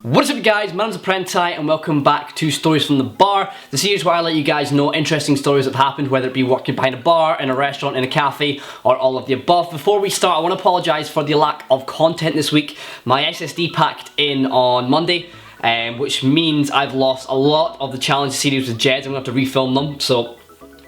What's up guys, my name's ThePrenti and welcome back to Stories from the Bar, the series where I let you guys know interesting stories that have happened, whether it be working behind a bar, in a restaurant, in a cafe, or all of the above. Before we start, I want to apologise for the lack of content this week. My SSD packed in on Monday, which means I've lost a lot of the challenge series with Jeds. I'm going to have to refilm them, so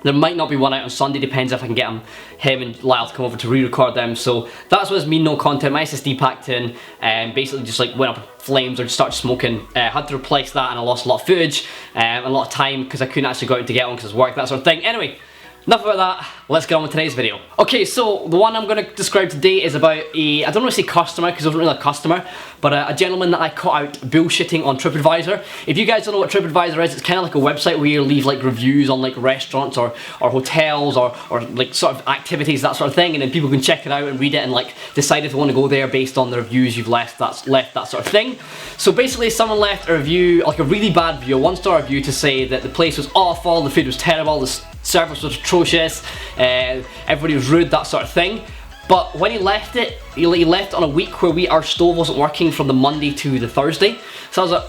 there might not be one out on Sunday, depends if I can get him and Lyle to come over to re-record them. So that's what's mean, no content. My SSD packed in and basically just like went up in flames or just started smoking. Had to replace that and I lost a lot of footage and a lot of time because I couldn't actually go out to get one because it's work, that sort of thing. Anyway, enough about that, let's get on with today's video. Okay, so the one I'm going to describe today is about I don't want to say customer because it wasn't really a customer, but a gentleman that I caught out bullshitting on TripAdvisor. If you guys don't know what TripAdvisor is, it's kind of like a website where you leave like reviews on like restaurants or hotels or like sort of activities, that sort of thing, and then people can check it out and read it and like decide if they want to go there based on the reviews you've left, that sort of thing. So basically someone left a review, like a really bad review, a 1-star review, to say that the place was awful, the food was terrible, the service was atrocious, everybody was rude, that sort of thing. But when he left it, he left on a week where our stove wasn't working from the Monday to the Thursday. So I was like,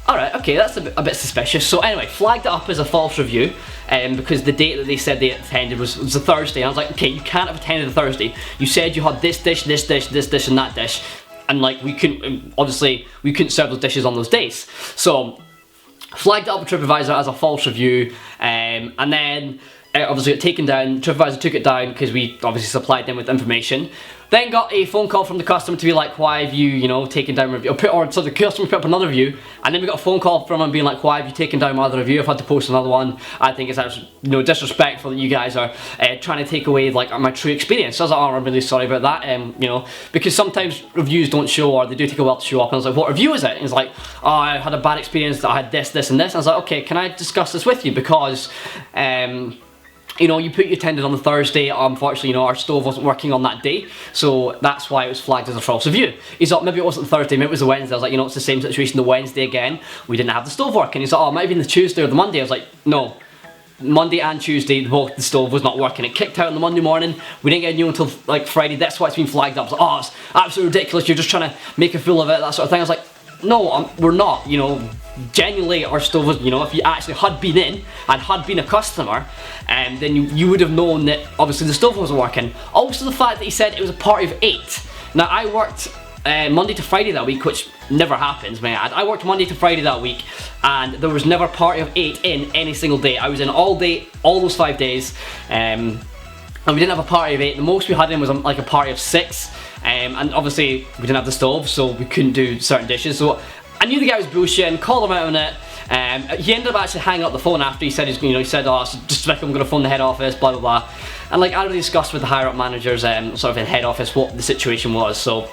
alright, okay, that's a bit suspicious. So anyway, flagged it up as a false review because the date that they said they attended was a Thursday. And I was like, okay, you can't have attended a Thursday. You said you had this dish, this dish, this dish, and that dish. And like, we couldn't serve those dishes on those days. So flagged it up with TripAdvisor as a false review, and then obviously got taken down. TripAdvisor took it down because we obviously supplied them with information. Then got a phone call from the customer to be like, why have you, taken down my review? So the customer put up another review, and then we got a phone call from him being like, why have you taken down my other review? I've had to post another one. I think it's actually, disrespectful that you guys are trying to take away like my true experience. So I was like, oh, I'm really sorry about that. Because sometimes reviews don't show, or they do take a while to show up. And I was like, what review is it? And he's like, oh, I had a bad experience. I had this, this, and this. And I was like, okay, can I discuss this with you? Because you put your attended on the Thursday. Unfortunately, our stove wasn't working on that day, so that's why it was flagged as a false review. He's like, maybe it wasn't the Thursday, maybe it was the Wednesday. I was like, it's the same situation the Wednesday again. We didn't have the stove working. He's like, oh, it might have been the Tuesday or the Monday. I was like, no. Monday and Tuesday, both the stove was not working. It kicked out on the Monday morning. We didn't get a new until like Friday. That's why it's been flagged up. I was like, oh, it's absolutely ridiculous. You're just trying to make a fool of it, that sort of thing. I was like, no, we're not. Genuinely, our stove was, if you actually had been in and had been a customer, then you would have known that obviously the stove wasn't working. Also the fact that he said it was a party of 8. Now I worked Monday to Friday that week, which never happens, may I add. I worked Monday to Friday that week, and there was never a party of 8 in any single day. I was in all day, all those 5 days, and we didn't have a party of 8. The most we had in was like a party of 6, and obviously we didn't have the stove, so we couldn't do certain dishes. So I knew the guy was bullshitting, called him out on it. He ended up actually hanging up the phone after. He said, he said, oh, it's just like I'm going to phone the head office, blah blah blah. And like I already discussed with the higher up managers, sort of in head office, what the situation was. So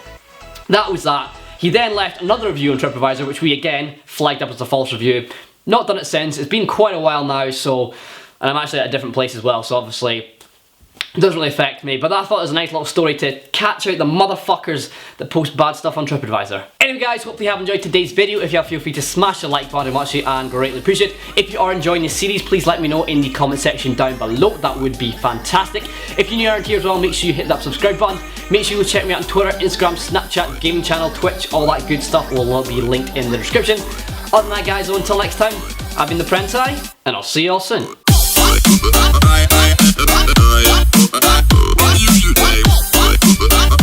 that was that. He then left another review on TripAdvisor, which we again flagged up as a false review. Not done it since. It's been quite a while now. So, and I'm actually at a different place as well. So obviously, it doesn't really affect me, but I thought it was a nice little story to catch out the motherfuckers that post bad stuff on TripAdvisor. Anyway guys, hopefully you have enjoyed today's video. If you have, feel free to smash the like button, much and greatly appreciate it. If you are enjoying this series, please let me know in the comment section down below. That would be fantastic. If you're new around here as well, make sure you hit that subscribe button. Make sure you check me out on Twitter, Instagram, Snapchat, gaming channel, Twitch, all that good stuff will all be linked in the description. Other than that guys, until next time, I've been ThePrenti, and I'll see you all soon. What you say?